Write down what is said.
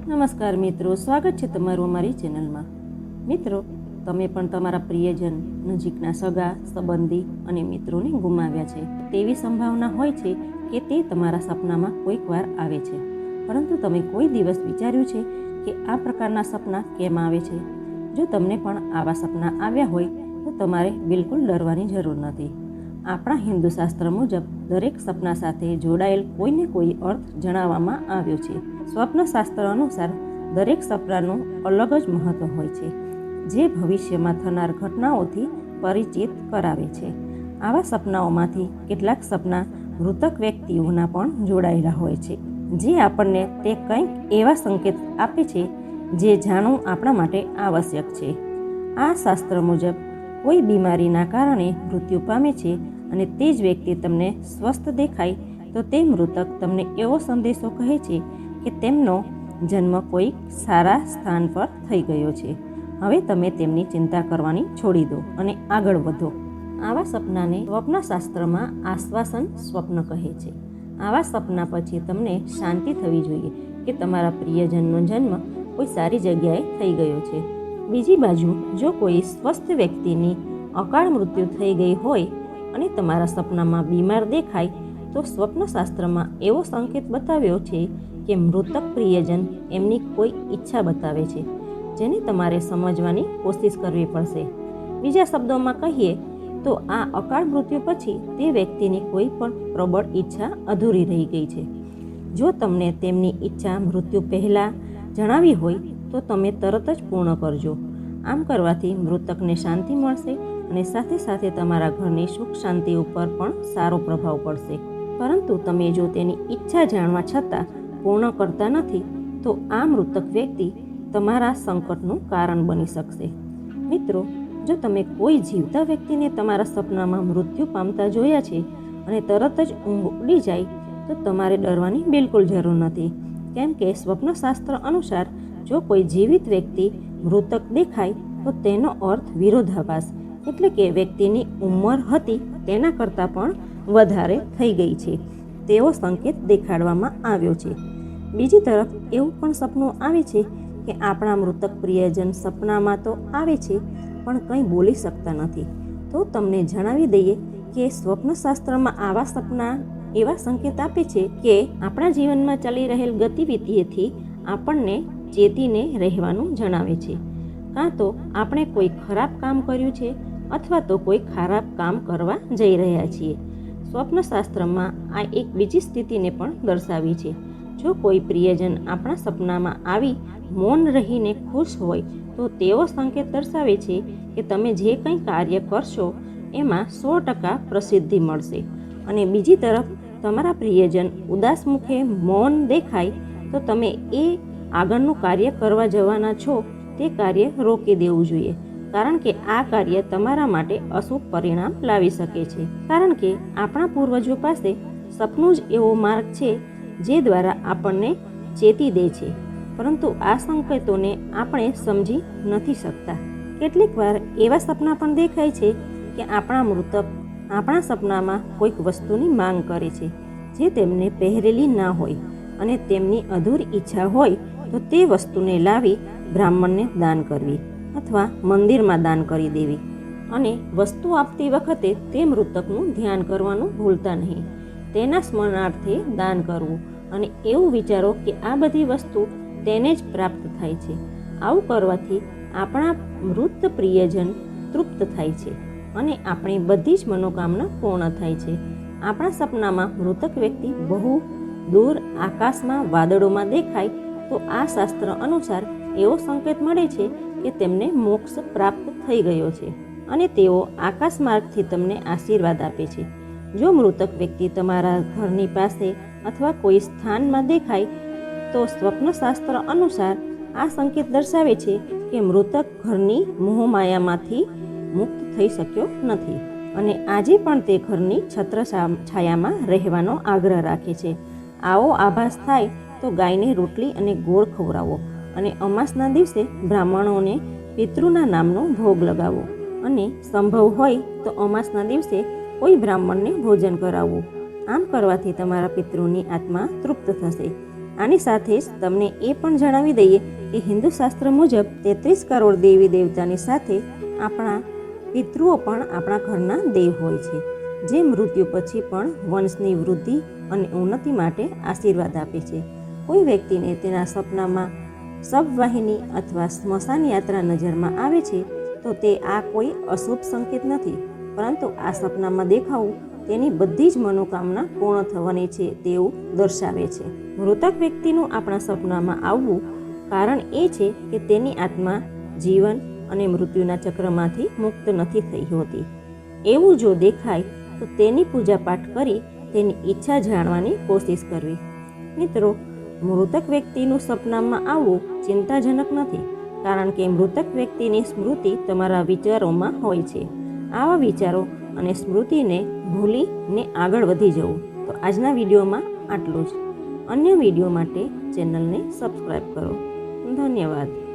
નમસ્કાર મિત્રો, સ્વાગત છે તમારું અમારી ચેનલમાં. મિત્રો, તમે પણ તમારા પ્રિયજન, નજીકના સગા, સંબંધી અને મિત્રોને ગુમાવ્યા છે. તેવી સંભાવના હોય છે કે તે તમારા સપનામાં કોઈક વાર આવે છે, પરંતુ તમે કોઈ દિવસ વિચાર્યું છે કે આ પ્રકારના સપના કેમ આવે છે? જો તમને પણ આવા સપના આવ્યા હોય તો તમારે બિલકુલ ડરવાની જરૂર નથી. આપણા હિન્દુ શાસ્ત્ર મુજબ દરેક સપના સાથે જોડાયેલ કોઈને કોઈ અર્થ જણાવવામાં આવ્યો છે. સ્વપ્ન શાસ્ત્ર અનુસાર દરેક સપનાનું અલગ જ મહત્વ હોય છે, જે ભવિષ્યમાં થનાર ઘટનાઓથી પરિચિત કરાવે છે. આવા સપનાઓમાંથી કેટલાક સપના મૃતક વ્યક્તિઓના પણ જોડાયેલા હોય છે, જે આપણને તે કંઈક એવા સંકેત આપે છે જે જાણવું આપણા માટે આવશ્યક છે. આ શાસ્ત્ર મુજબ કોઈ બીમારીના કારણે મૃત્યુ પામે છે અને તે જ વ્યક્તિ તમને સ્વસ્થ દેખાય તો તે મૃતક તમને એવો સંદેશો કહે છે કે તેમનો જન્મ કોઈક સારા સ્થાન પર થઈ ગયો છે. હવે તમે તેમની ચિંતા કરવાની છોડી દો અને આગળ વધો. આવા સપનાને સ્વપ્નશાસ્ત્રમાં આશ્વાસન સ્વપ્ન કહે છે. આવા સપના પછી તમને શાંતિ થવી જોઈએ કે તમારા પ્રિયજનનો જન્મ કોઈ સારી જગ્યાએ થઈ ગયો છે. બીજી બાજુ, જો કોઈ સ્વસ્થ વ્યક્તિની અકાળ મૃત્યુ થઈ ગઈ હોય અને તમારા સપનામાં બીમાર દેખાય તો સ્વપ્નશાસ્ત્રમાં એવો સંકેત બતાવ્યો છે કે મૃતક પ્રિયજન એમની કોઈ ઈચ્છા બતાવે છે, જેને તમારે સમજવાની કોશિશ કરવી પડશે. બીજા શબ્દોમાં કહીએ તો આ અકાળ મૃત્યુ પછી તે વ્યક્તિની કોઈ પણ પ્રબળ ઈચ્છા અધૂરી રહી ગઈ છે. જો તમને તેમની ઈચ્છા મૃત્યુ પહેલાં જણાવી હોય તો તમે તરત જ પૂર્ણ કરજો. આમ કરવાથી મૃતકને શાંતિ મળશે અને સાથે સાથે તમારા ઘરની સુખ શાંતિ ઉપર પણ સારો પ્રભાવ પડશે. પરંતુ તમે જો તેની ઈચ્છા જાણવા છતાં પૂર્ણ કરતા નથી તો આ મૃતક વ્યક્તિ તમારા સંકટનું કારણ બની શકશે. મિત્રો, જો તમે કોઈ જીવતા વ્યક્તિને તમારા સપનામાં મૃત્યુ પામતા જોયા છે અને તરત જ ઊંઘ ઉડી જાય તો તમારે ડરવાની બિલકુલ જરૂર નથી, કેમ કે સ્વપ્નશાસ્ત્ર અનુસાર જો કોઈ જીવિત વ્યક્તિ મૃતક દેખાય તો તેનો અર્થ વિરોધાભાસ, એટલે કે વ્યક્તિની ઉંમર હતી તેના કરતાં પણ વધારે થઈ ગઈ છે તેવો સંકેત દેખાડવામાં આવ્યો છે. બીજી તરફ એવું પણ સપનું આવે છે કે આપણા મૃતક પ્રિયજન સપનામાં તો આવે છે પણ કંઈ બોલી શકતા નથી. તો તમને જણાવી દઈએ કે સ્વપ્નશાસ્ત્રમાં આવા સપના એવા સંકેત આપે છે કે આપણા જીવનમાં ચાલી રહેલ ગતિવિધિથી આપણને ચેતીને રહેવાનું જણાવે છે. કાં તો આપણે કોઈ ખરાબ કામ કર્યું છે અથવા તો કોઈ ખરાબ કામ કરવા જઈ રહ્યા છીએ. સ્વપ્નશાસ્ત્રમાં આ એક બીજી સ્થિતિને પણ દર્શાવી છે. જો કોઈ પ્રિયજન આપણા સપનામાં આવી મૌન રહીને ખુશ હોય તો તેવો સંકેત દર્શાવે છે કે તમે જે કંઈ કાર્ય કરશો એમાં 100% પ્રસિદ્ધિ મળશે. અને બીજી તરફ તમારા પ્રિયજન ઉદાસ મુખે મૌન દેખાય તો તમે એ આગળનું કાર્ય કરવા જવાના છો તે કાર્ય રોકી દેવું જોઈએ, કારણ કે આ કાર્ય તમારા માટે અશુભ પરિણામ લાવી શકે છે. કારણ કે આપણા પૂર્વજો પાસે સપનું જ એવો માર્ગ છે જે દ્વારા આપણને ચેતી દે છે, પરંતુ આ સંકેતોને આપણે સમજી નથી શકતા. કેટલીક વાર એવા સપના પણ દેખાય છે કે આપણા મૃતક આપણા સપનામાં કોઈક વસ્તુની માંગ કરે છે જે તેમને પહેરેલી ના હોય અને તેમની અધૂરી ઈચ્છા હોય તો તે વસ્તુને લાવી બ્રાહ્મણને દાન કરવી અથવા મંદિરમાં દાન કરી દેવી. અને વસ્તુ આપતી વખતે તે મૃતકનું ધ્યાન કરવાનું ભૂલતા નહીં. તેના સ્મરણાર્થે દાન કરવું અને એવું વિચારો કે આ બધી વસ્તુ તેને જ પ્રાપ્ત થાય છે. આવું કરવાથી આપણા મૃત પ્રિયજન તૃપ્ત થાય છે અને આપણી બધી જ મનોકામના પૂર્ણ થાય છે. આપણા સપનામાં મૃતક વ્યક્તિ બહુ દૂર આકાશમાં વાદળોમાં દેખાય તો આ શાસ્ત્ર અનુસાર એવો સંકેત મળે છે કે તેમને મોક્ષ પ્રાપ્ત થઈ ગયો છે અને તેઓ આકાશ માર્ગથી તમને આશીર્વાદ આપે છે. જો મૃતક વ્યક્તિ તમારા ઘરની પાસે અથવા કોઈ સ્થાનમાં દેખાય તો સ્વપ્નશાસ્ત્ર અનુસાર આ સંકેત દર્શાવે છે કે મૃતક ઘરની મોહમાયામાંથી મુક્ત થઈ શક્યો નથી અને આજે પણ તે ઘરની છત્ર છાયામાં રહેવાનો આગ્રહ રાખે છે. આવો આભાસ થાય તો ગાયને રોટલી અને ગોળ ખવડાવો અને અમાસના દિવસે બ્રાહ્મણોને પિતૃના નામનો ભોગ લગાવો અને સંભવ હોય તો અમાસના દિવસે કોઈ બ્રાહ્મણને ભોજન કરાવવું. આમ કરવાથી તમારા પિતૃની આત્મા તૃપ્ત થશે. આની સાથે જ તમને એ પણ જણાવી દઈએ કે હિન્દુ શાસ્ત્ર મુજબ 33 કરોડ દેવી દેવતાની સાથે આપણા પિતૃઓ પણ આપણા ઘરના દેવ હોય છે, જે મૃત્યુ પછી પણ વંશની વૃદ્ધિ અને ઉન્નતિ માટે આશીર્વાદ આપે છે. કોઈ વ્યક્તિને તેના સપનામાં શબવાહિની અથવા સ્મશાન યાત્રા નજરમાં આવે છે તો તે આ કોઈ અશુભ સંકેત નથી, પરંતુ આ સપનામાં દેખાવું તેની બધી જ મનોકામના પૂર્ણ થવાની છે તેવું દર્શાવે છે. મૃતક વ્યક્તિનું આપણા સપનામાં આવવું કારણ એ છે કે તેની આત્મા જીવન અને મૃત્યુના ચક્રમાંથી મુક્ત નથી થઈ હોતી. એવું જો દેખાય તો તેની પૂજાપાઠ કરી તેની ઈચ્છા જાણવાની કોશિશ કરવી. મિત્રો, મૃતક વ્યક્તિનું સપનામાં આવવું ચિંતાજનક નથી, કારણ કે મૃતક વ્યક્તિની સ્મૃતિ તમારા વિચારોમાં હોય છે. આવા વિચારો અને સ્મૃતિને ભૂલીને આગળ વધી જવું. તો આજના વિડીયોમાં આટલું જ. અન્ય વિડીયો માટે ચેનલને સબસ્ક્રાઈબ કરો. ધન્યવાદ.